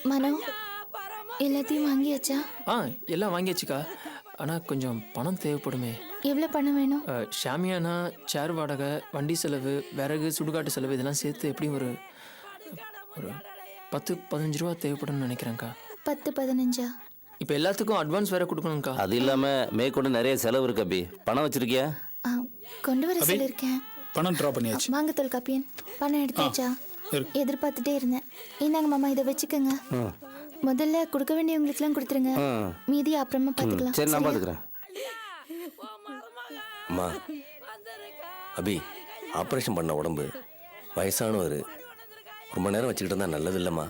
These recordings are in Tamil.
மனோ, எல்லாத்தையும் வாங்கியாச்சா? எல்லாம் வாங்கியாச்சுக்கா. ஆனால் கொஞ்சம் பணம் தேவைப்படுமே. எவ்வளோ பணம் வேணும்? ஷாமியானா, சேர் வாடகை, வண்டி செலவு, விறகு, சுடுகாட்டு செலவு இதெல்லாம் சேர்த்து எப்படியும் ஒரு 10-15 ரூபா தேவைப்படும்னு நினைக்கிறேன்க்கா. 10-15? இப்போ எல்லாத்துக்கும் அட்வான்ஸ் வேற கொடுக்கணும்க்கா. அது இல்லாமல் மேற்கொண்டு நிறைய செலவு இருக்கு அபி. பணம் வச்சிருக்கியா? கொண்டு வர சொல்லியிருக்கேன். பணம் ட்ரா பண்ணியாச்சு. வாங்க தொல்காப்பியன், பணம் எடுத்தாச்சா? எதிர்பார்த்துட்டே இருந்தேன். இந்தாங்க மாமா, இதை வச்சுக்கோங்க. முதல்ல கொடுக்க வேண்டியவங்களுக்குலாம் கொடுத்துருங்க, மீதி அப்புறமா பார்த்துக்கலாம். சரி, நான் பார்த்துக்கிறேன். அம்மா, அபி ஆப்ரேஷன் பண்ண உடம்பு, வயசானவர், ரொம்ப நேரம் வச்சுக்கிட்டு இருந்தா நல்லது இல்லைம்மா.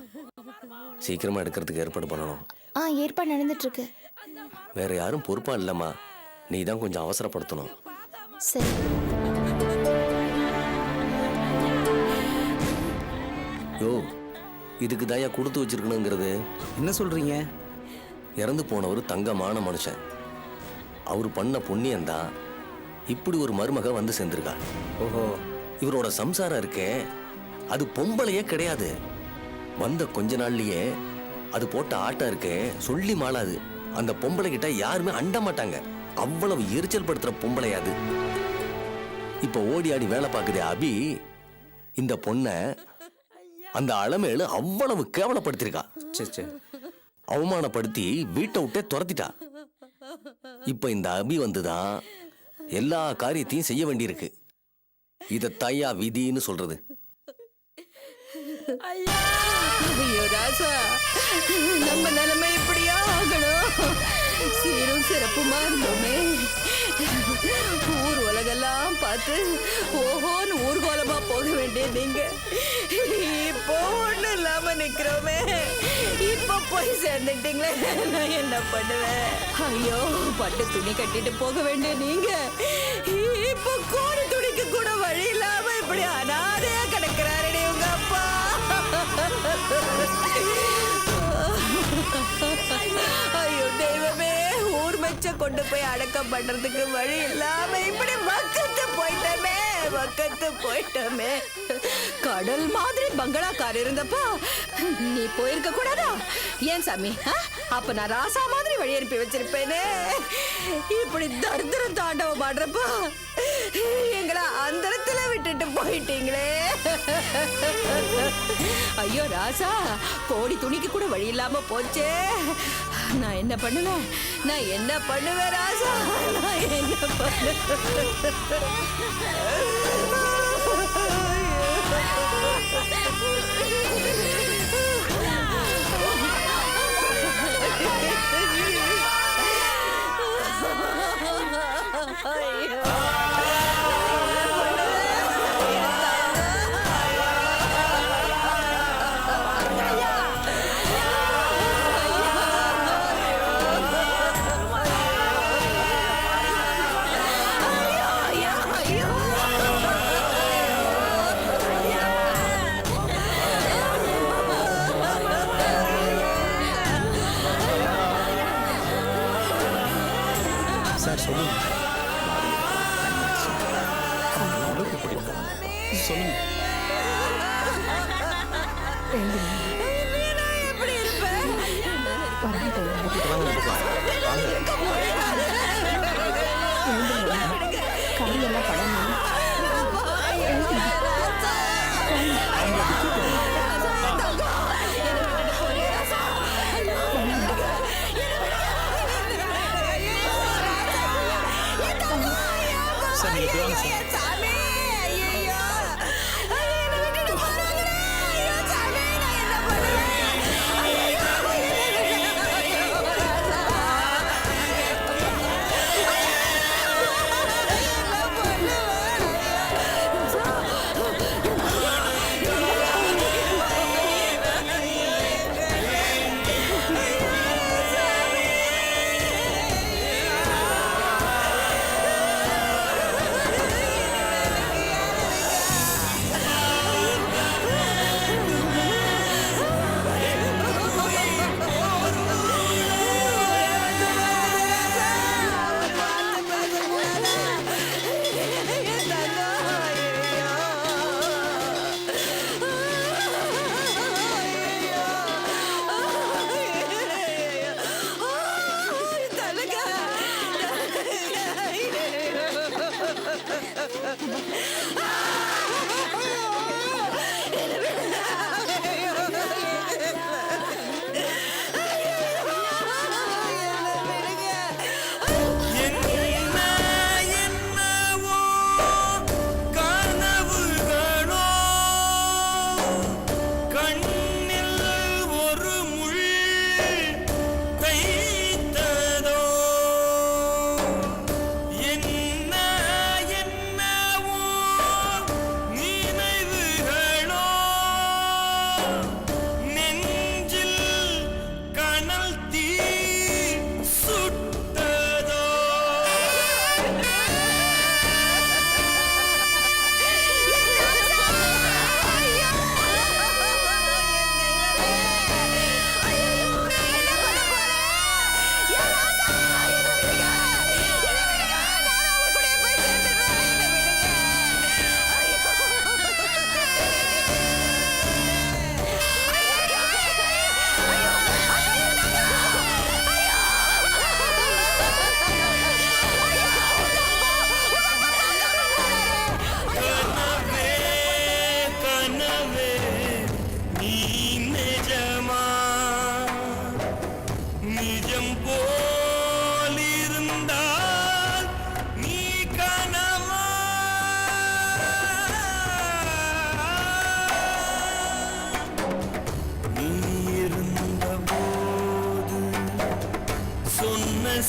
சீக்கிரமா எடுக்கிறதுக்கு ஏற்பாடு பண்ணணும். ஏற்பாடு நடந்துட்டு இருக்கு. வேற யாரும் பொறுப்பா இல்லைம்மா, நீ தான் கொஞ்சம் அவசரப்படுத்தணும். சரி. யோ, இதுக்கு தயா கொடுத்து வச்சிருக்கணுங்கிறது. என்ன சொல்றீங்க? இறந்து போனவர் தங்கமான மனுஷன். அவர் பண்ண புண்ணியந்தான் இப்படி ஒரு மருமக வந்து சேர்ந்திருக்கா. ஓஹோ. இவரோட சம்சாரம் இருக்கே, அது பொம்பளையே கிடையாது. வந்த கொஞ்ச நாள்லயே அது போட்ட ஆட்டம் இருக்கே சொல்லி மாளாது. அந்த பொம்பளை கிட்ட யாருமே அண்ட மாட்டாங்க. அவ்வளவு எரிச்சல் படுத்துற பொம்பளை அது. இப்ப ஓடி ஆடி வேலை பார்க்குதே அபி, இந்த பொண்ணை அந்த அலமேலு அவ்வளவு கேவலப்படுத்திருக்கா. அவமானப்படுத்தி வீட்டை விட்டே துரத்திட்டா. இப்ப இந்த அபி வந்துதான் எல்லா காரியத்தையும் செய்ய வேண்டியிருக்கு. இத தையா விதின்னு சொல்றது. ஐயோ ராசா, நம்ம நிலைமை இப்படியா ஆகணும்? சீரும் சிறப்புமா இருந்தோமே, ஊர் உலகெல்லாம் பார்த்து ஓஹோன்னு ஊர்கோலமா போக வேண்டிய நீங்க இப்போ ஒண்ணு இல்லாம நிக்கிறோமே. இப்ப போய் சேர்ந்துட்டீங்களே, நான் என்ன பண்ணுவேன்? ஐயோ, பட்டு துணி கட்டிட்டு போக வேண்டிய நீங்க இப்ப கோடி துணிக்கு கூட வழி இல்லாம இப்படி அனாதையா கிடக்கிறாரே உங்க அப்பா. ஐயோ தெய்வமே, ஊர் மெச்ச கொண்டு போய் அடக்கம் பண்றதுக்கு வழி இல்லாம இப்படி வக்கத்து போயிட்டோமே. கடல் மாதிரி பங்களாக்கார் இருந்தப்போ நீ போயிருக்க கூடாதா? ஏன் சாமி, அப்ப நான் ராசா மாதிரி வழி அனுப்பி வச்சிருப்பேனே. இப்படி தரித்திரம் தாண்டவம் ஆடுறப்போ எங்களை அந்தரத்துல விட்டுட்டு போயிட்டீங்களே. ஐயோ ராசா, கோடி துணிக்கு கூட வழி இல்லாம போச்சே. நான் என்ன பண்ணுவேன் ராசா, நான் என்ன பண்ணுவேன்? சார் சொல்லுங்க. சொல்லுங்க. எப்படி இருப்பேன்? கையெல்லாம் படம் சார், நீங்க போவாங்க சார்.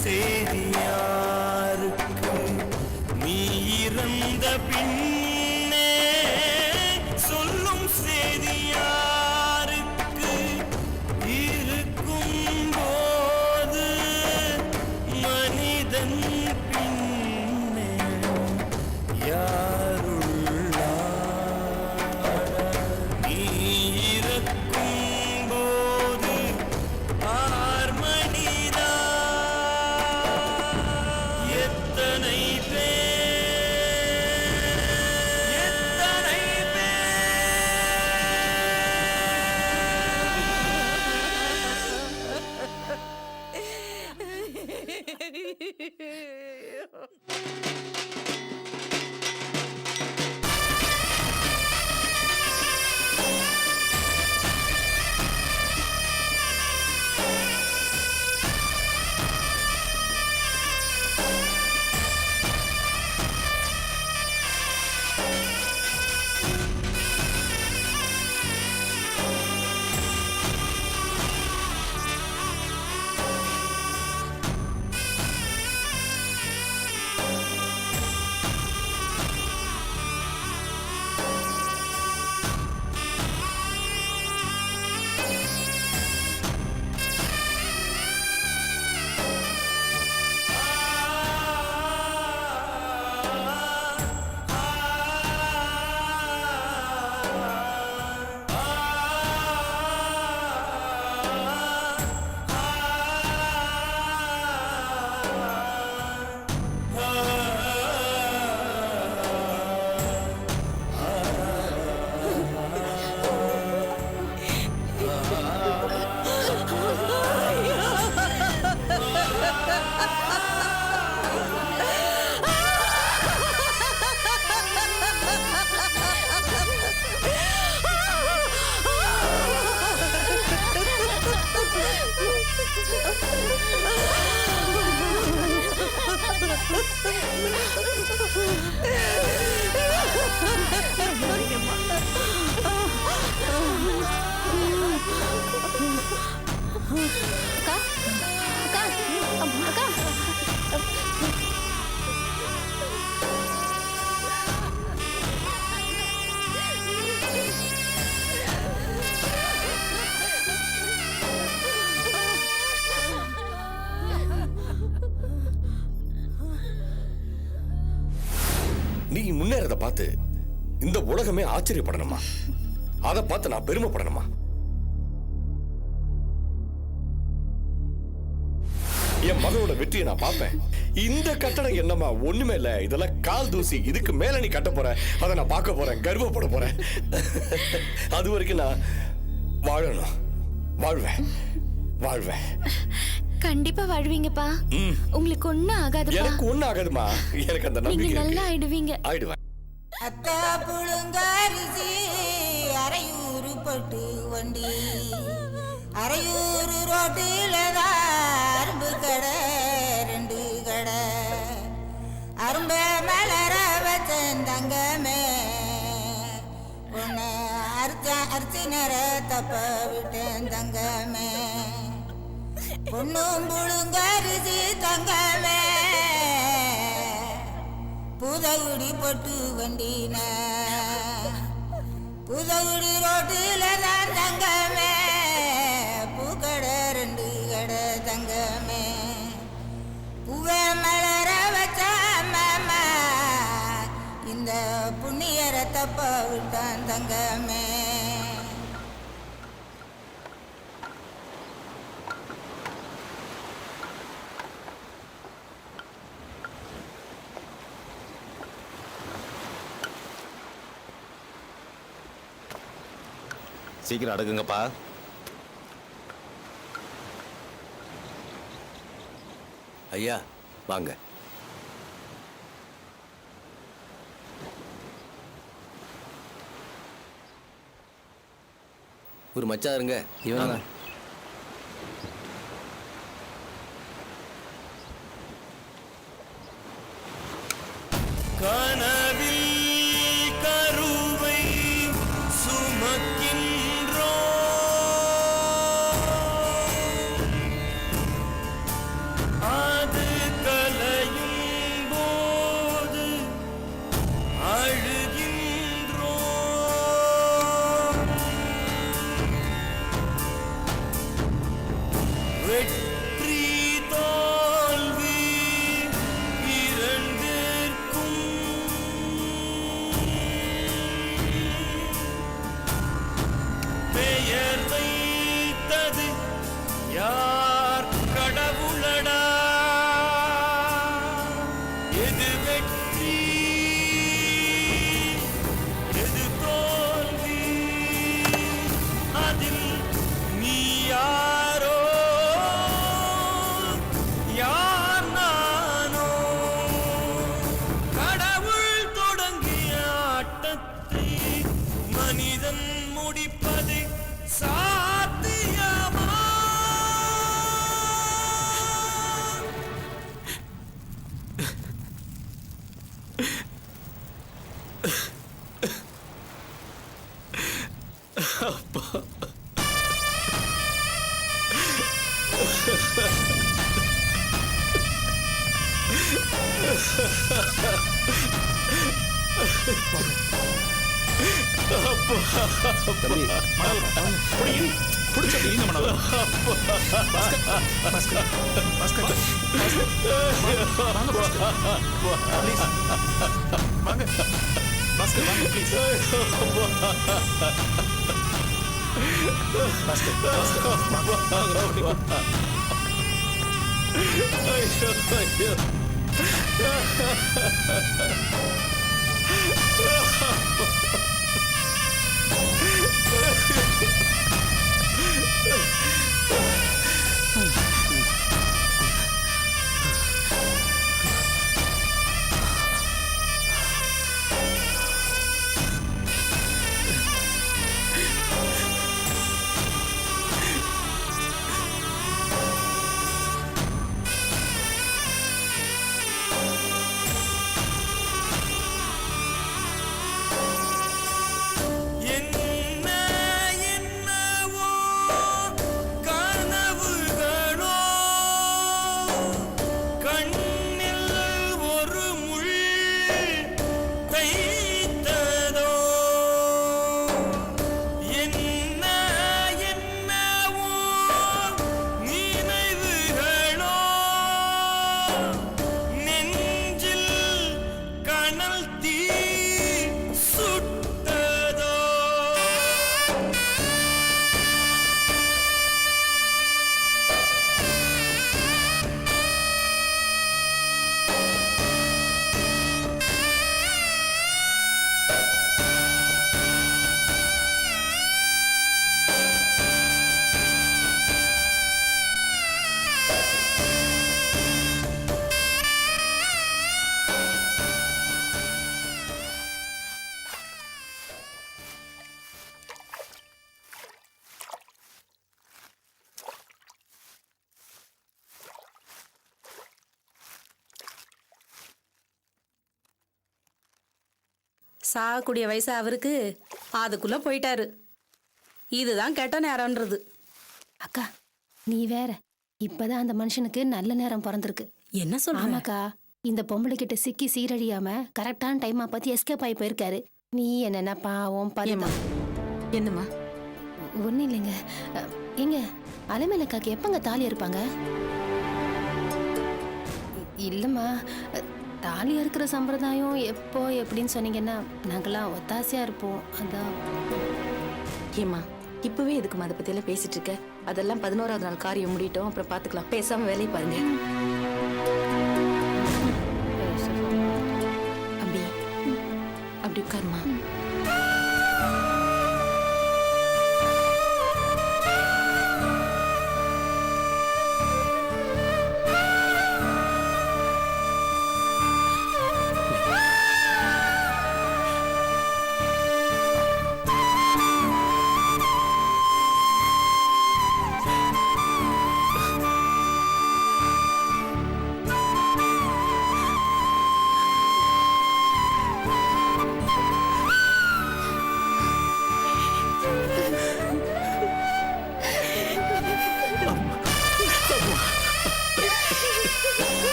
செய்தி யாருக்கு நீ இறந்த பின்னே சொல்லும் செய்தி யாருக்கு இருக்கும் போது மனிதன் பின்னே யாருள்ளார் நீ இருக்கும் போது ஆர் மனிதா எத்தனை நீ முன்னேறத பார்த்து இந்த உலகமே ஆச்சரியப்படணுமா? அதை பார்த்து நான் பெருமைப்படணுமா? என் மகளோட வெற்றியை நான் பார்ப்பேன். இந்த கட்டடம் என்னமா ஒண்ணுமே இல்ல, இதெல்லாம் கால் தூசி. இதுக்கு மேல நீ கட்ட போற, அதை நான் பார்க்க போறேன், கர்வப்பட போறேன். அது வரைக்கும் நான் வாழணும், வாழ்வேன் வாழ்வேன். கண்டிப்பா வாழ்வீங்கப்பா. உங்களுக்கு ஒண்ணும் ஆகாதுப்பா. எனக்கு ஒண்ணும் ஆகாதுமா, எனக்கு அந்த நீங்க நம்பிக்கை நல்லா இருக்கு. ஆயிடுவீங்க. ஆயிடுவேன். அத்தா புழுங்கரிசி அரையூரு பட்டு வண்டி அரையூரு ரோட்டில அரும்பு கடை 2 கடை அரும்ப மலர வச்சேன் தங்கமே உன்னை அரிசி நேர தப்ப விட்டேன் தங்கமே பொண்ணும் புழுங்கரிசி தங்கமே புதகுடி பொட்டு வண்டின புதகுடி ரோட்டில தான் தங்கமே பூக்கடை 2 கடை தங்கமே பூவை மலர வச்ச மாமா இந்த புண்ணியரை தப்ப விட்டான் தங்கமே. சீக்கிரம் அடுக்குங்கப்பா. ஐயா வாங்க. ஒரு மச்சான் இருங்க. இவங்க கனவில் கருவை சுமக்கின்றோம். வெற்றி தோல்வி இரண்டிற்கும் பெயர் வைத்தது யார் கடவுளடா எது வெற்றி எது தோல்வி அதில் நீ யாரோ யார் நானோ கடவுள் தொடங்கிய ஆட்டத்தை மனிதன் முடிப்பது சாத்தியமா? தம்பி பிடிச்ச இங்க மனோதா வாங்க பாஸ்கர் வாங்க ப்ளீஸ் சாகக்கூடிய வயசு அவருக்கு அதுக்குள்ள போயிட்டாரு. இதுதான் கெட்ட நேரம்ன்றது. அக்கா நீ வேற இப்பதான் அந்த மனுஷனுக்கு நல்ல நேரம் பிறந்திருக்கு. என்ன சொல்ற? ஆமாக்கா, இந்த பொம்பளை கிட்ட சிக்கி சீரழியாம கரெக்டான டைமா பார்த்து எஸ்கேப் ஆகி போயிருக்காரு. நீ என்னன்னா பாவம் பரிமா. என்னம்மா? ஒன்றும் இல்லைங்க. எங்க அலைமேலக்காக்கு எப்பங்க தாலி இருப்பாங்க? இல்லைம்மா, தாலி இருக்கிற சம்பிரதாயம் எப்போ எப்படின்னு சொன்னீங்கன்னா நாங்களாம் ஒத்தாசையா இருப்போம். அதான். ஏம்மா இப்பவே எதுக்குமா அதை பத்தியெல்லாம் பேசிட்டு இருக்க? அதெல்லாம் 11வது நாள் காரியம் முடியட்டும், அப்புறம் பாத்துக்கலாம். பேசாம வேலையை பாருங்க. அபி அப்படி உட்காருமா.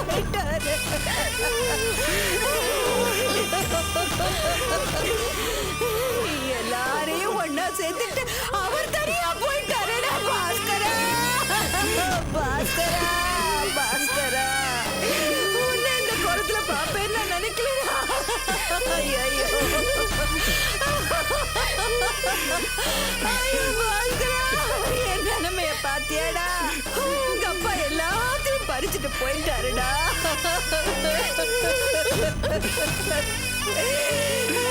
போயிட்டாரு. எல்லாரையும் ஒன்னா சேர்த்துட்டு அவர் தனியா போயிட்டாருடா பாஸ்கரா. பாஸ்கரா, பாஸ்கரா, உன்னை இந்த குளத்துல பாப்பேன்னு நான் நினைக்கலடா. ஐயோ, ஐயோ பாஸ்கரா, என் நிலைமைய பாத்தியாடா? உங்க அப்பா எல்லாத்தையும் பறிச்சுட்டு போயிட்டாருடா. ஐயோ